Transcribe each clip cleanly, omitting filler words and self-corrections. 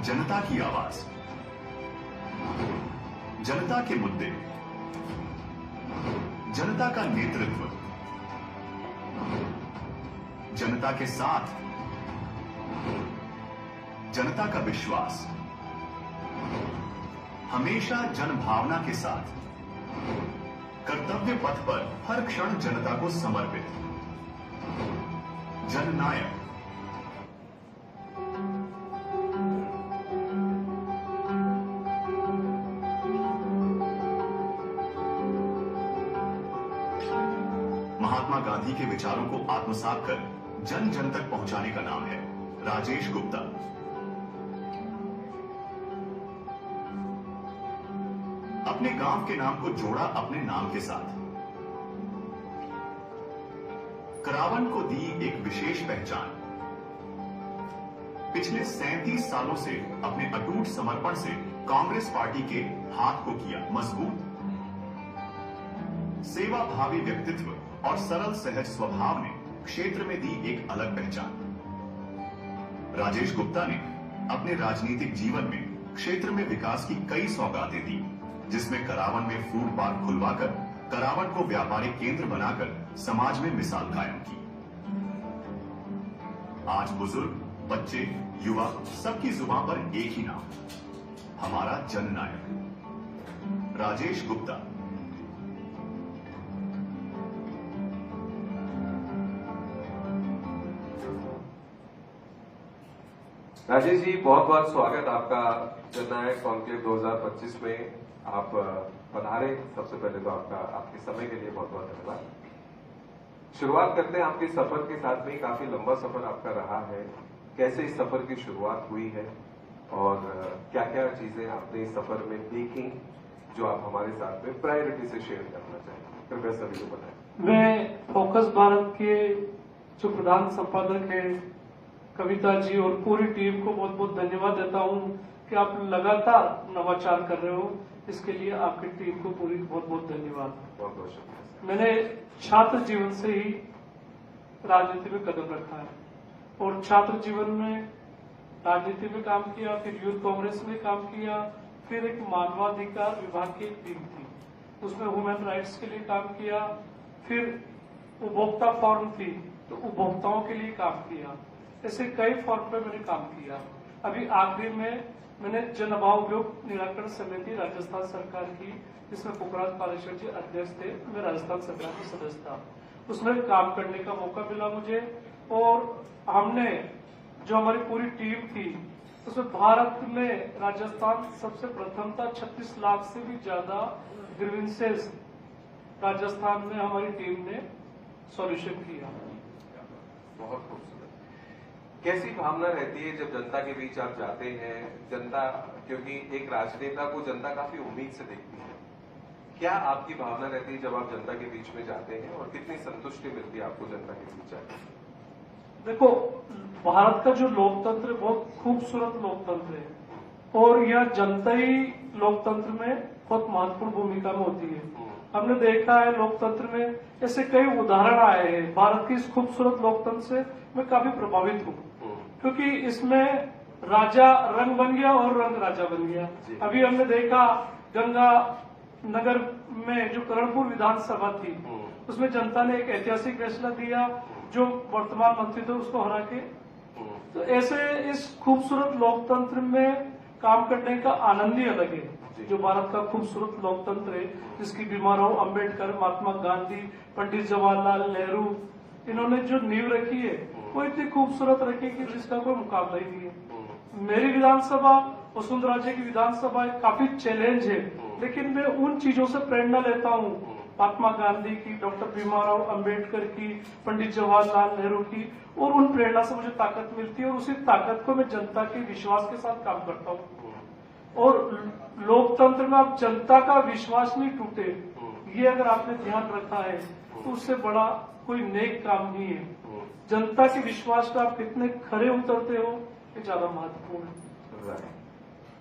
जनता की आवाज, जनता के मुद्दे, जनता का नेतृत्व, जनता के साथ, जनता का विश्वास, हमेशा जनभावना के साथ, कर्तव्य पथ पर हर क्षण जनता को समर्पित, जननायक। महात्मा गांधी के विचारों को आत्मसात कर जन जन तक पहुंचाने का नाम है राजेश गुप्ता। अपने गांव के नाम को जोड़ा अपने नाम के साथ, करावन को दी एक विशेष पहचान। पिछले 37 सालों से अपने अटूट समर्पण से कांग्रेस पार्टी के हाथ को किया मजबूत। सेवा भावी व्यक्तित्व और सरल सहज स्वभाव ने क्षेत्र में दी एक अलग पहचान। राजेश गुप्ता ने अपने राजनीतिक जीवन में क्षेत्र में विकास की कई सौगातें दी, जिसमें करावन में फूड पार्क खुलवाकर करावन को व्यापारिक केंद्र बनाकर समाज में मिसाल कायम की। आज बुजुर्ग, बच्चे, युवा सबकी जुबान पर एक ही नाम, हमारा जननायक राजेश गुप्ता। राजेश जी, बहुत बहुत स्वागत आपका जननायक कॉन्क्लेव 2025 में। आप पधारे। सबसे पहले तो आपके समय के लिए बहुत बहुत धन्यवाद। शुरुआत करते हैं आपके सफर के साथ में। काफी लंबा सफर आपका रहा है। कैसे इस सफर की शुरुआत हुई है और क्या क्या चीजें आपने इस सफर में देखी जो आप हमारे साथ में प्रायोरिटी से शेयर करना चाहेंगे? कृपया सभी को बताएं। मैं फोकस भारत के जो प्रधान संपादक है कविता जी और पूरी टीम को बहुत बहुत धन्यवाद देता हूं कि आप लगातार नवाचार कर रहे हो। इसके लिए आपकी टीम को पूरी बहुत बहुत धन्यवाद। बहुत बहुत शुक्रिया। मैंने छात्र जीवन से ही राजनीति में कदम रखा है और छात्र जीवन में राजनीति में काम किया, फिर यूथ कांग्रेस में काम किया, फिर एक मानवाधिकार विभाग की एक टीम थी, उसमें ह्यूमन राइट्स के लिए काम किया, फिर उपभोक्ता फोरम थी तो उपभोक्ताओं के लिए काम किया। ऐसे कई फॉर्म पे मैंने काम किया। अभी आखिरी में मैंने जन अभाव निराकरण समिति राजस्थान सरकार की, जिसमें पुखराज पालेश्वर जी अध्यक्ष थे, मैं राजस्थान सरकार का सदस्य था, उसमें काम करने का मौका मिला मुझे। और हमने जो हमारी पूरी टीम थी उसमें भारत में राजस्थान सबसे प्रथम था। 36 लाख से भी ज्यादा ग्रीवेंसेस राजस्थान में हमारी टीम ने सॉल्यूशन किया। बहुत खूबसूरत। कैसी भावना रहती है जब जनता के बीच आप जाते हैं? जनता, क्योंकि एक राजनेता को जनता काफी उम्मीद से देखती है, क्या आपकी भावना रहती है जब आप जनता के बीच में जाते हैं और कितनी संतुष्टि मिलती है आपको जनता के बीच जाकर? देखो, भारत का जो लोकतंत्र है बहुत खूबसूरत लोकतंत्र है और यह जनता ही लोकतंत्र में बहुत महत्वपूर्ण भूमिका में होती है। हमने देखा है लोकतंत्र में ऐसे कई उदाहरण आए हैं। भारत की इस खूबसूरत लोकतंत्र से मैं काफी प्रभावित हूँ, क्योंकि इसमें राजा रंग बन गया और रंग राजा बन गया। अभी हमने देखा गंगा नगर में जो करणपुर विधानसभा थी, उसमें जनता ने एक ऐतिहासिक फैसला दिया, जो वर्तमान मंत्री थे उसको हरा के। तो ऐसे इस खूबसूरत लोकतंत्र में काम करने का आनंद ही अलग है। जो भारत का खूबसूरत लोकतंत्र है, जिसकी भीमराव अंबेडकर, महात्मा गांधी, पंडित जवाहरलाल नेहरू, इन्होंने जो नींव रखी है वो इतनी खूबसूरत रखी कि जिसका कोई मुकाबला ही नहीं है। मेरी विधानसभा वसुंधरा जी की विधानसभा काफी चैलेंज है, लेकिन मैं उन चीजों से प्रेरणा लेता हूँ, महात्मा गांधी की, डॉक्टर भीमराव अंबेडकर की, पंडित जवाहरलाल नेहरू की, और उन प्रेरणा से मुझे ताकत मिलती है और उसी ताकत को मैं जनता के विश्वास के साथ काम करता हूँ। और लोकतंत्र में अब जनता का विश्वास नहीं टूटे, ये अगर आपने ध्यान रखा है तो उससे बड़ा कोई नेक काम नहीं है। जनता के विश्वास पर आप कितने खरे उतरते हो, ये ज्यादा महत्वपूर्ण है।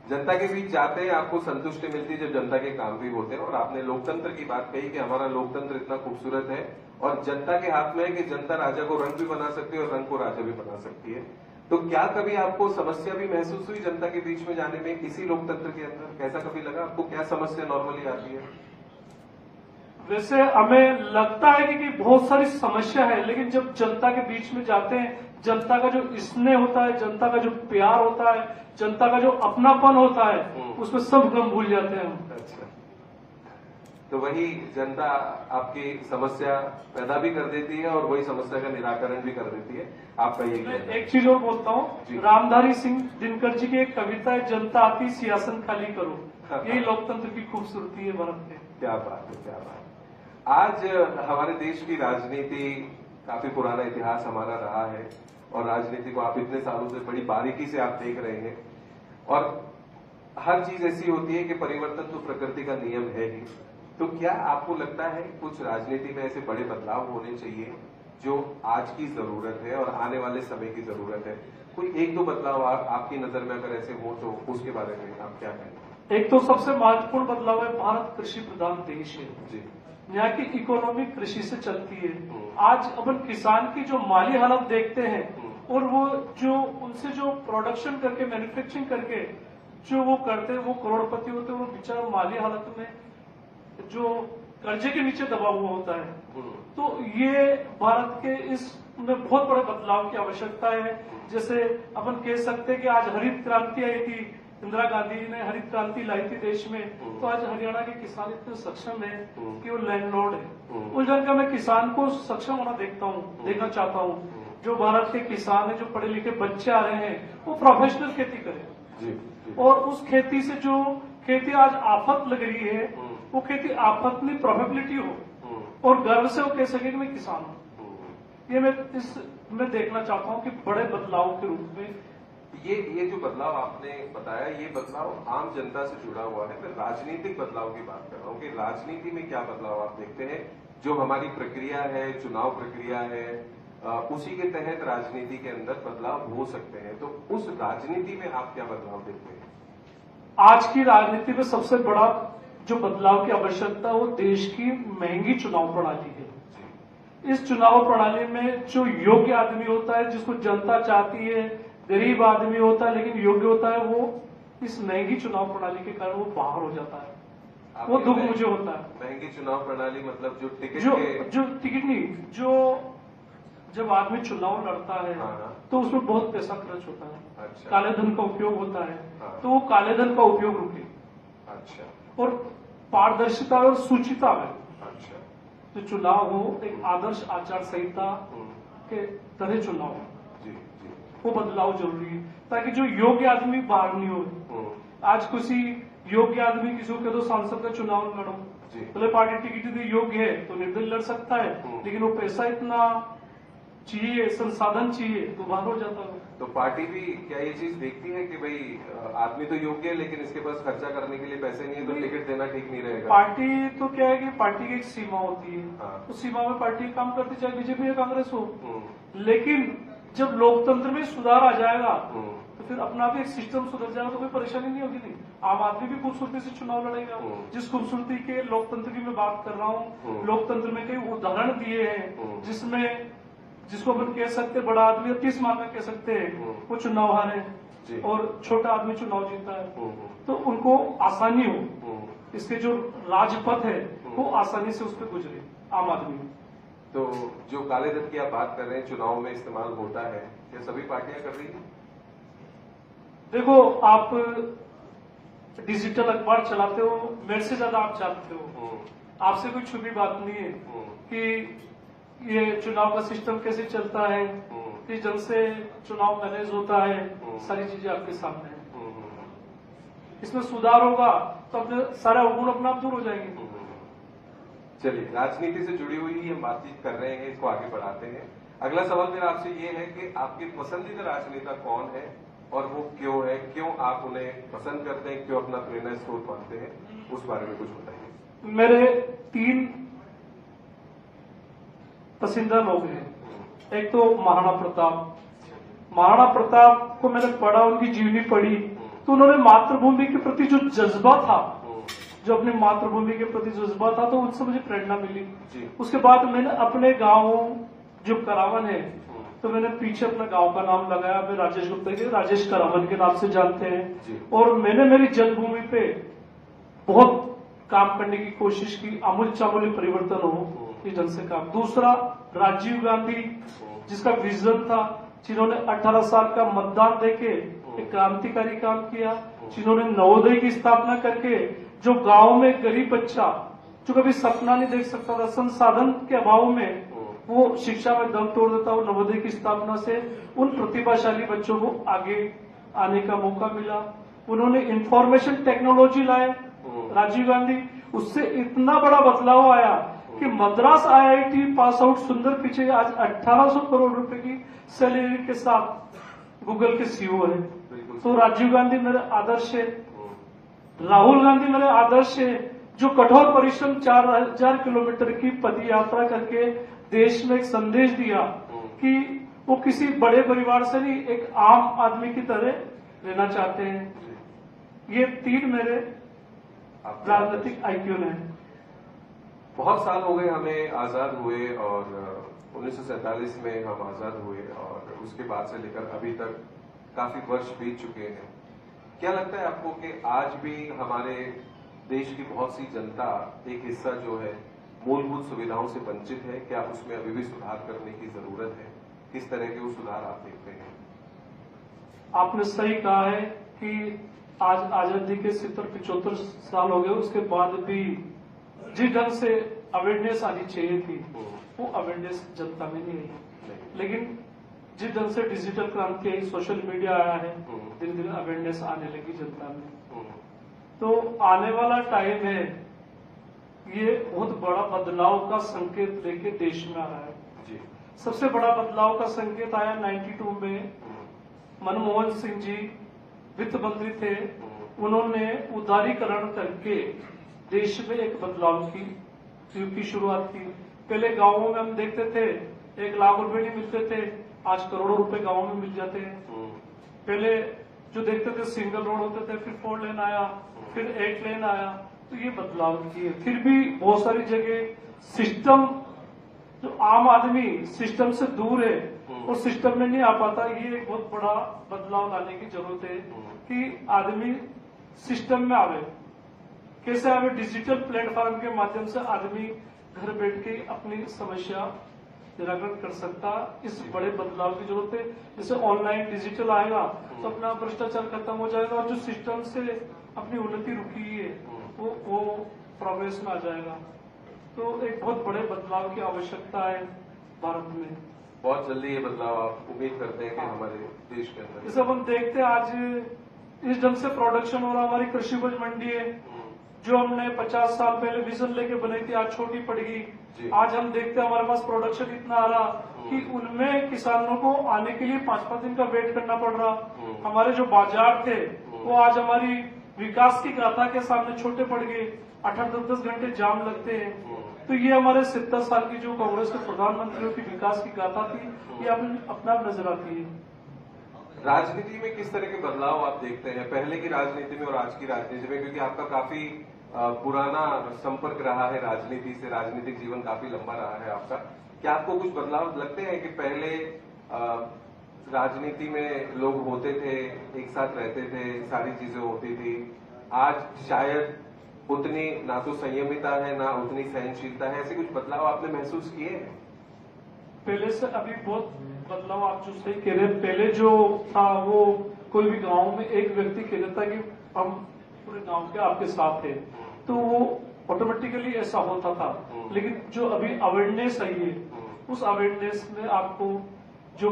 जनता के बीच जाते हैं, आपको संतुष्टि मिलती है जब जनता के काम भी होते हैं। और आपने लोकतंत्र की बात कही कि हमारा लोकतंत्र इतना खूबसूरत है और जनता के हाथ में है कि जनता राजा को रंग भी बना सकती है और रंग को राजा भी बना सकती है। तो क्या कभी आपको समस्या भी महसूस हुई जनता के बीच में जाने में, इसी लोकतंत्र के अंदर कैसा कभी लगा आपको? क्या समस्या नॉर्मली आती है? वैसे हमें लगता है कि बहुत सारी समस्या है, लेकिन जब जनता के बीच में जाते हैं, जनता का जो स्नेह होता है, जनता का जो प्यार होता है, जनता का जो अपनापन होता है, उसमें सब गम भूल जाते हैं हम। अच्छा, तो वही जनता आपकी समस्या पैदा भी कर देती है और वही समस्या का निराकरण भी कर देती है, आपका ये मैं कहना है। एक चीज और बोलता जी। हूँ, रामधारी सिंह दिनकर जी की एक कविता है, जनता आती सियासन खाली करो। यही लोकतंत्र की खूबसूरती है भारत के। क्या बात है, क्या बात है। आज हमारे देश की राजनीति, काफी पुराना इतिहास हमारा रहा है और राजनीति को आप इतने सालों से बड़ी बारीकी से आप देख रहे हैं और हर चीज ऐसी होती है कि परिवर्तन तो प्रकृति का नियम है ही। तो क्या आपको लगता है कुछ राजनीति में ऐसे बड़े बदलाव होने चाहिए जो आज की जरूरत है और आने वाले समय की जरूरत है? कोई एक दो बदलाव आपकी नजर में अगर ऐसे हो तो उसके बारे में आप क्या कहेंगे? एक तो सबसे महत्वपूर्ण बदलाव है, भारत कृषि प्रधान देश है। जी। यहाँ की इकोनॉमी कृषि से चलती है। आज अपन किसान की जो माली हालत देखते हैं और वो जो उनसे जो प्रोडक्शन करके, मैन्युफैक्चरिंग करके जो वो करते हैं, वो करोड़पति होते हैं, वो बेचारा माली हालत में जो कर्जे के नीचे दबा हुआ होता है। तो ये भारत के इसमें बहुत बड़े बदलाव की आवश्यकता है। जैसे अपन कह सकते हैं कि आज हरित क्रांति आई थी, इंदिरा गांधी ने हरित क्रांति लाई थी देश में, तो आज हरियाणा के किसान इतने सक्षम है कि वो लैंडलॉर्ड है। उस ढंग का मैं किसान को सक्षम होना देखना चाहता हूँ। जो भारत के किसान है, जो पढ़े लिखे बच्चे आ रहे हैं, वो प्रोफेशनल खेती करें और उस खेती से जो खेती आज आफत लग रही है, वो खेती आफत में प्रोबेबिलिटी हो और गर्व से वो कह सके कि मैं किसान हूँ। ये मैं देखना चाहता हूँ कि बड़े बदलाव के रूप में ये जो बदलाव आपने बताया, ये बदलाव आम जनता से जुड़ा हुआ है। मैं राजनीतिक बदलाव की बात कर रहा हूँ कि राजनीति में क्या बदलाव आप देखते हैं? जो हमारी प्रक्रिया है, चुनाव प्रक्रिया है, उसी के तहत राजनीति के अंदर बदलाव हो सकते हैं। तो उस राजनीति में आप क्या बदलाव देखते हैं? आज की राजनीति में सबसे बड़ा जो बदलाव की आवश्यकता है वो देश की महंगी चुनाव प्रणाली है। इस चुनाव प्रणाली में जो योग्य आदमी होता है, जिसको जनता चाहती है, गरीब आदमी होता है लेकिन योग्य होता है, वो इस महंगी चुनाव प्रणाली के कारण वो बाहर हो जाता है। वो दुख मुझे होता है। महंगी चुनाव प्रणाली मतलब जो टिकट नहीं, जो जब आदमी चुनाव लड़ता है तो उसमें बहुत पैसा खर्च होता है। अच्छा। काले धन का उपयोग होता है। तो वो काले धन का उपयोग रुके। अच्छा। और पारदर्शिता और सूचिता में अच्छा। जो चुनाव हो, एक आदर्श आचार संहिता के तरह चुनाव हो, वो बदलाव जरूरी है ताकि जो योग्य आदमी बाहर नहीं हो। आज किसी योग्य आदमी किसी को कह दो सांसद का चुनाव लड़ो, भले पार्टी टिकट यदि योग्य है तो निर्दलीय लड़ सकता है, लेकिन वो पैसा इतना चाहिए, संसाधन चाहिए, तो बाहर हो जाता है। तो पार्टी भी क्या ये चीज देखती है कि भाई आदमी तो योग्य है लेकिन इसके पास खर्चा करने के लिए पैसे नहीं है, तो टिकट देना ठीक नहीं रहेगा? पार्टी तो क्या है कि पार्टी की एक सीमा होती है। हाँ। उस सीमा में पार्टी काम करती, चाहे बीजेपी या कांग्रेस हो। लेकिन जब लोकतंत्र में सुधार आ जाएगा तो फिर अपना भी एक सिस्टम सुधर जाएगा, तो कोई परेशानी नहीं होगी। नहीं, आम आदमी भी खूबसूरती से चुनाव लड़ेगा। जिस खूबसूरती के लोकतंत्र की मैं बात कर रहा हूँ, लोकतंत्र में कई उदाहरण दिए हैं जिसमें जिसको अपन कह सकते बड़ा आदमी 30 मार्क में कह सकते हैं वो चुनाव हारे और छोटा आदमी चुनाव जीता है, तो उनको आसानी हो, इसके जो राजपथ है वो आसानी से उस पर गुजरे आम आदमी। तो जो काले धन की आप बात कर रहे हैं चुनाव में इस्तेमाल होता है, क्या सभी पार्टियां कर रही हैं? देखो, आप डिजिटल अखबार चलाते हो, मेरे से ज्यादा आप जानते हो। आपसे कोई छुपी बात नहीं है कि ये चुनाव का सिस्टम कैसे चलता है, किस ढंग से चुनाव मैनेज होता है, सारी चीजें आपके सामने है। इसमें सुधार होगा तो अपने सारे अवगुण अपने आप दूर हो जाएंगे। चलिए, राजनीति से जुड़ी हुई हम बातचीत कर रहे हैं, इसको आगे बढ़ाते हैं। अगला सवाल मेरा आपसे ये है कि आपके पसंदीदा राजनेता कौन है और वो क्यों है? क्यों आप उन्हें पसंद करते हैं? क्यों अपना प्रेरणा स्रोत मानते हैं? उस बारे में कुछ बताइए। मेरे 3 पसंदीदा लोग हैं। एक तो महाराणा प्रताप। महाराणा प्रताप को मैंने पढ़ा, उनकी जीवनी पढ़ी, तो उन्होंने मातृभूमि के प्रति जो जज्बा था, जो अपनी मातृभूमि के प्रति जज्बा था, तो उनसे मुझे प्रेरणा मिली। उसके बाद मैंने अपने गांव जो करावन है, तो मैंने पीछे अपना गांव का नाम लगाया। मैं राजेश गुप्ता के राजेश करामन के नाम से जानते जी। हैं, और मैंने मेरी जन्मभूमि पे बहुत काम करने की कोशिश की, आमूल चामूल परिवर्तन हो इस ढंग से काम। दूसरा, राजीव गांधी जिसका विजन था, जिन्होंने 18 साल का मतदान देके एक क्रांतिकारी काम किया, जिन्होंने नवोदय की स्थापना करके जो गांव में गरीब बच्चा जो कभी सपना नहीं देख सकता था, संसाधन के अभाव में वो शिक्षा में दम तोड़ देता, और नवोदय की स्थापना से उन प्रतिभाशाली बच्चों को आगे आने का मौका मिला। उन्होंने इंफॉर्मेशन टेक्नोलॉजी लाए राजीव गांधी, उससे इतना बड़ा बदलाव आया कि मद्रास आईआईटी पास आउट सुंदर पिचाई आज 1800 करोड़ रुपए की सैलरी के साथ गूगल के सीईओ है। तो राजीव गांधी मेरे आदर्श है। राहुल गांधी मेरे आदर्श है, जो कठोर परिश्रम 4000 किलोमीटर की पद यात्रा करके देश में एक संदेश दिया कि वो किसी बड़े परिवार से नहीं, एक आम आदमी की तरह रहना चाहते हैं। ये 3 मेरे राजनीतिक आईक्यू हैं। बहुत साल हो गए हमें आजाद हुए, और 1947 में हम आजाद हुए, और उसके बाद से लेकर अभी तक काफी वर्ष बीत चुके हैं। क्या लगता है आपको कि आज भी हमारे देश की बहुत सी जनता, एक हिस्सा जो है मूलभूत सुविधाओं से वंचित है? क्या उसमें अभी भी सुधार करने की जरूरत है? किस तरह के वो सुधार आप देखते हैं? आपने सही कहा है कि आज आजादी के 70-75 साल हो गए, उसके बाद भी जिस ढंग से अवेयरनेस आनी चाहिए थी वो अवेयरनेस जनता में नहीं आई। लेकिन जिस ढंग से डिजिटल क्रांति आई, सोशल मीडिया आया है, धीरे धीरे अवेयरनेस आने लगी जनता में। तो आने वाला टाइम है, ये बहुत बड़ा बदलाव का संकेत लेके देश में आ रहा है। जी। सबसे बड़ा बदलाव का संकेत आया 92 में। मनमोहन सिंह जी वित्त मंत्री थे, उन्होंने उदारीकरण करके देश में एक बदलाव की शुरुआत की। पहले गांवों में हम देखते थे 1 लाख रुपए नहीं मिलते थे, आज करोड़ों रुपए गांवों में मिल जाते हैं। पहले जो देखते थे सिंगल रोड होते थे, फिर 4 लेन आया, फिर 8 लेन आया, तो ये बदलाव किए। फिर भी बहुत सारी जगह सिस्टम, जो आम आदमी सिस्टम से दूर है और सिस्टम में नहीं आ पाता, ये एक बहुत बड़ा बदलाव लाने की जरूरत है कि आदमी सिस्टम में आवे। कैसे आवे? डिजिटल प्लेटफॉर्म के माध्यम से आदमी घर बैठ के अपनी समस्या निराकरण कर सकता। इस बड़े बदलाव की जरूरत है। जैसे ऑनलाइन डिजिटल आएगा तो अपना भ्रष्टाचार खत्म हो जाएगा, और जो सिस्टम से अपनी उन्नति रुकी है वो प्रोग्रेस में आ जाएगा। तो एक बहुत बड़े बदलाव की आवश्यकता है भारत में। बहुत जल्दी ये बदलाव आप उम्मीद करते हैं कि हमारे देश के अंदर? जैसे हम देखते हैं आज इस ढंग से प्रोडक्शन हो रहा, हमारी कृषि उपज मंडी है जो हमने 50 साल पहले विजन लेके बनाई थी, आज छोटी पड़ गई। आज हम देखते हैं हमारे पास प्रोडक्शन इतना आ रहा कि उनमें किसानों को आने के लिए 5-5 दिन का वेट करना पड़ रहा। हमारे जो बाजार थे वो आज हमारी विकास की गाथा के सामने छोटे पड़ गए, 8-10 घंटे जाम लगते हैं। तो ये हमारे 70 साल की जो कांग्रेस के प्रधानमंत्रियों की विकास की गाथा थी, ये अपना नजर आती है। राजनीति में किस तरह के बदलाव आप देखते हैं, पहले की राजनीति में और आज की राजनीति में? क्योंकि आपका काफी पुराना संपर्क रहा है राजनीति से, राजनीतिक जीवन काफी लंबा रहा है आपका। क्या आपको कुछ बदलाव लगते हैं कि पहले राजनीति में लोग होते थे, एक साथ रहते थे, सारी चीजें होती थी, आज शायद उतनी ना तो संयमिता है ना उतनी सहनशीलता है, ऐसे कुछ बदलाव आपने महसूस किए हैं? पहले से अभी बहुत बदलाव, आप जो सही कह रहे हैं। पहले जो था वो कोई भी गांव में एक व्यक्ति कह देता कि हम पूरे गांव के आपके साथ है, तो वो ऑटोमेटिकली ऐसा होता था। लेकिन जो अभी अवेयरनेस आई है, उस अवेयरनेस में आपको जो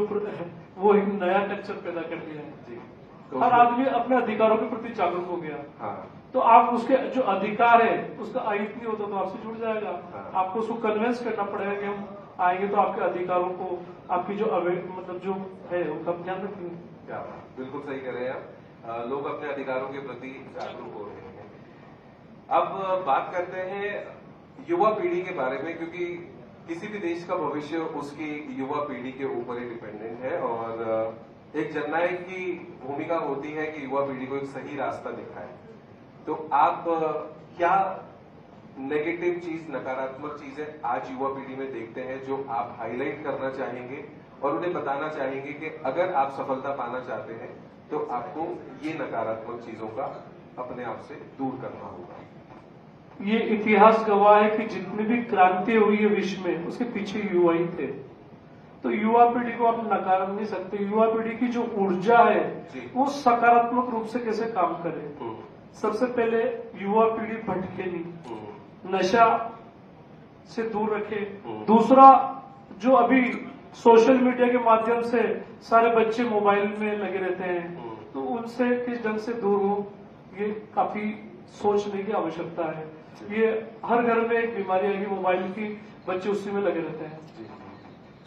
वो एक नया कल्चर पैदा कर दिया है। तो हर आदमी अपने अधिकारों के प्रति जागरूक हो गया। हाँ। तो आप उसके जो अधिकार है उसका अहित नहीं होता तो आपसे जुड़ जाएगा। हाँ। आपको उसको कन्विंस करना पड़ेगा कि हम आएंगे तो आपके अधिकारों को, आपकी जो मतलब जो है उनका ध्यान रखेंगे। क्या बिल्कुल सही कह रहे हैं आप। लोग अपने अधिकारों के प्रति जागरूक हो रहे हैं। अब बात करते हैं युवा पीढ़ी के बारे में, क्योंकि किसी भी देश का भविष्य उसकी युवा पीढ़ी के ऊपर ही डिपेंडेंट है, और एक जननायक की भूमिका होती है कि युवा पीढ़ी को एक सही रास्ता दिखाए। तो आप क्या नेगेटिव चीज, नकारात्मक चीजें आज युवा पीढ़ी में देखते हैं जो आप हाईलाइट करना चाहेंगे, और उन्हें बताना चाहेंगे कि अगर आप सफलता पाना चाहते हैं तो आपको ये नकारात्मक चीजों का अपने आप से दूर करना होगा। ये इतिहास गवाह है कि जितनी भी क्रांति हुई है विश्व में उसके पीछे युवा ही थे। तो युवा पीढ़ी को आप नकार नहीं सकते। युवा पीढ़ी की जो ऊर्जा है जी। वो सकारात्मक रूप से कैसे काम करे। सबसे पहले युवा पीढ़ी भटके नहीं, नशा से दूर रखे। दूसरा, जो अभी सोशल मीडिया के माध्यम से सारे बच्चे मोबाइल में लगे रहते हैं, तो उनसे किस ढंग से दूर हो, ये काफी सोचने की आवश्यकता है। ये हर घर में एक बीमारी आएगी मोबाइल की, बच्चे उसी में लगे रहते हैं।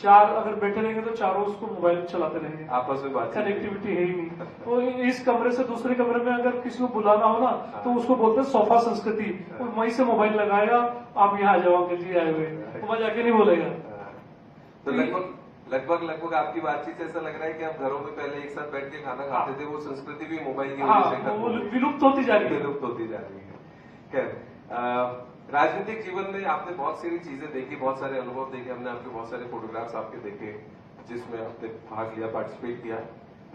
चार अगर बैठे रहेंगे तो चारों उसको मोबाइल चलाते रहेंगे, आपस में बात कनेक्टिविटी है ही नहीं। तो इस कमरे से दूसरे कमरे में अगर किसी को बुलाना हो ना, तो उसको बोलते हैं सोफा संस्कृति। और वहीं से मोबाइल लगाएगा, आप यहाँ आ जाओ अंकल जी आए हुए, तो वहां जाके नहीं बोलेगा। तो लगभग आपकी बातचीत से ऐसा लग रहा है कि आप घरों में पहले एक साथ बैठ के खाना खाते थे, वो संस्कृति भी मोबाइल की वजह से खत्म हो गई, विलुप्त होती जा रही है। विलुप्त होती जा रही है। खैर, राजनीतिक जीवन में आपने बहुत सारी चीजें देखी, बहुत सारे अनुभव देखे, हमने आपके बहुत सारे फोटोग्राफ्स आपके देखे जिसमें आपने भाग लिया, पार्टिसिपेट किया।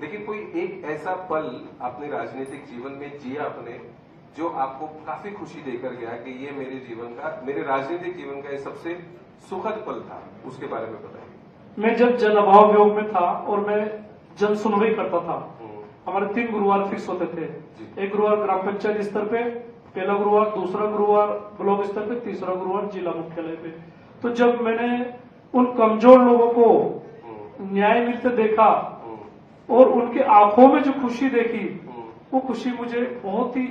लेकिन कोई एक ऐसा पल आपने राजनीतिक जीवन में जिया अपने, जो आपको काफी खुशी देकर गया कि ये मेरे जीवन का, मेरे राजनीतिक जीवन का ये सबसे सुखद पल था, उसके बारे में बताइए। मैं जब जन अभाव योग में था और मैं जन सुनवाई करता था, हमारे 3 गुरुवार फिक्स होते थे। एक गुरुवार ग्राम पंचायत स्तर पे, पहला गुरुवार, दूसरा गुरुवार ब्लॉक स्तर पे, तीसरा गुरुवार जिला मुख्यालय पे। तो जब मैंने उन कमजोर लोगों को न्याय मिलते देखा और उनके आंखों में जो खुशी देखी, वो खुशी मुझे बहुत ही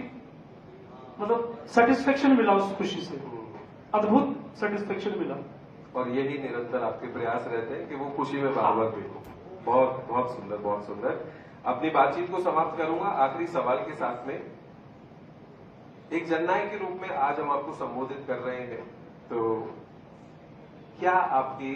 मतलब सेटिस्फेक्शन मिला। उस खुशी से अद्भुत सेटिस्फेक्शन मिला। और यही निरंतर आपके प्रयास रहते हैं कि वो खुशी में बार बार देखो। बहुत बहुत सुंदर, बहुत सुंदर। अपनी बातचीत को समाप्त करूंगा आखिरी सवाल के साथ में। एक जननायक के रूप में आज हम आपको संबोधित कर रहे हैं, तो क्या आपकी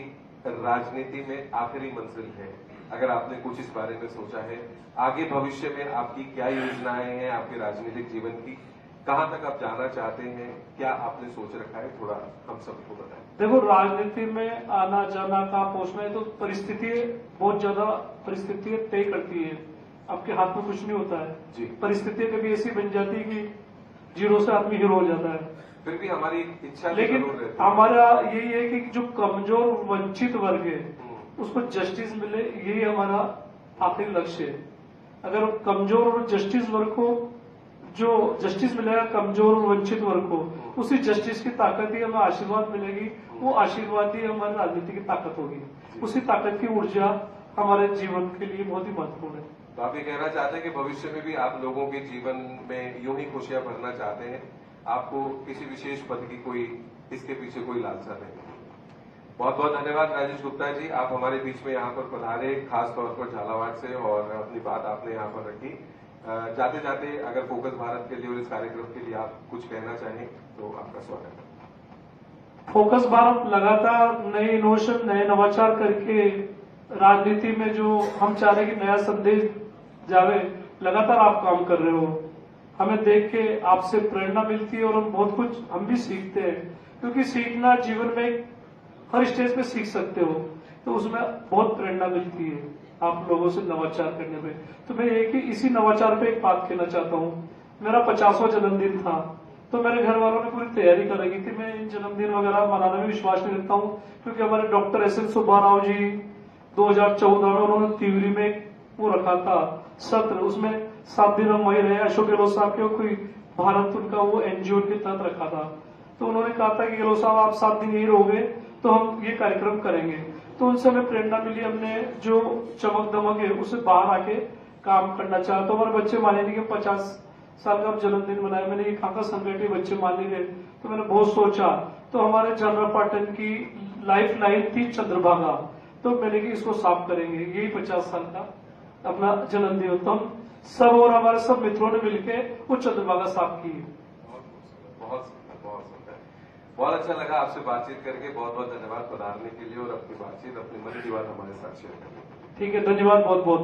राजनीति में आखिरी मंजिल है? अगर आपने कुछ इस बारे में सोचा है, आगे भविष्य में आपकी क्या योजनाएं हैं आपके राजनीतिक जीवन की, कहां तक आप जाना चाहते हैं, क्या आपने सोच रखा है, थोड़ा हम सबको बताएं। देखो, राजनीति में आना जाना, कहाँ पहुंचना है, तो परिस्थिति बहुत ज्यादा परिस्थिति तय करती है। आपके हाथ में कुछ नहीं होता है जी। परिस्थितियां कभी ऐसी बन जाती है कि जीरो से आदमी हीरो हो जाता है। फिर भी हमारी इच्छा लेकिन जरूर रहती है। हमारा यही है कि जो कमजोर वंचित वर्ग है उसको जस्टिस मिले, यही हमारा आखिरी लक्ष्य है। अगर कमजोर और जस्टिस वर्ग को जो जस्टिस मिलेगा, कमजोर और वंचित वर्ग को, उसी जस्टिस की ताकत ही हमें आशीर्वाद मिलेगी। वो आशीर्वाद ही हमारी राजनीति की ताकत होगी। उसी ताकत की ऊर्जा हमारे जीवन के लिए बहुत ही महत्वपूर्ण है। तो आप ये कहना चाहते हैं कि भविष्य में भी आप लोगों के जीवन में यूं ही खुशियां भरना चाहते हैं, आपको किसी विशेष पद की कोई इसके पीछे कोई लालसा नहीं। बहुत बहुत धन्यवाद राजेश गुप्ता जी, आप हमारे बीच में यहाँ पर पधारे, खास तौर पर झालावाड़ से, और अपनी बात आपने यहाँ पर रखी। जाते जाते अगर फोकस भारत के लिए और इस कार्यक्रम के लिए आप कुछ कहना चाहें तो आपका स्वागत है। फोकस भारत लगातार नए इनोवेशन, नए नवाचार करके राजनीति में जो हम चाह रहे हैं कि नया संदेश जावे, लगातार आप काम कर रहे हो। हमें देख के आपसे प्रेरणा मिलती है और हम बहुत कुछ हम भी सीखते हैं, क्योंकि सीखना जीवन में हर स्टेज पे सीख सकते हो, तो उसमें बहुत प्रेरणा मिलती है आप लोगों से नवाचार करने में। तो मैं एक ही इसी नवाचार पे एक बात कहना चाहता हूँ। मेरा 50वां जन्मदिन था, तो मेरे घर वालों ने पूरी तैयारी कर रखी थी। मैं इन जन्मदिन वगैरह मनाने में विश्वास नहीं रखता हूँ, क्योंकि हमारे डॉक्टर SN सुब्बाराव जी 2014 में उन्होंने तिवरी में वो रखा था सत्र, उसमें 7 दिन हम वही रहे। अशोक गहलोत साहब के कोई भारत उनका वो NGO के तहत रखा था, तो उन्होंने कहा था कि गहलोत साहब आप 7 दिन यही रहोगे तो हम ये कार्यक्रम करेंगे। तो उनसे हमें प्रेरणा मिली, हमने जो चमक दमक है उससे बाहर आके काम करना चाहा। तो हमारे बच्चे माने नहीं कि 50 साल का जन्मदिन मनाया। मैंने ये खाका संगठित बच्चे मान नहीं रहे, तो मैंने बहुत सोचा। तो हमारे जनरल पाटन की लाइफ लाइन थी चंद्रभागा, तो मैंने कि इसको साफ करेंगे, यही 50 साल का अपना जन्मदिन। तो हम सब और हमारे सब मित्रों ने मिलकर वो चंद्रभागा साफ की। बहुत सुंदर, बहुत सुंदर, बहुत अच्छा लगा आपसे बातचीत करके। बहुत बहुत धन्यवाद पधारने के लिए और अपनी बातचीत, अपनी मन की बात हमारे साथ शेयर करने के लिए। ठीक है, धन्यवाद बहुत बहुत।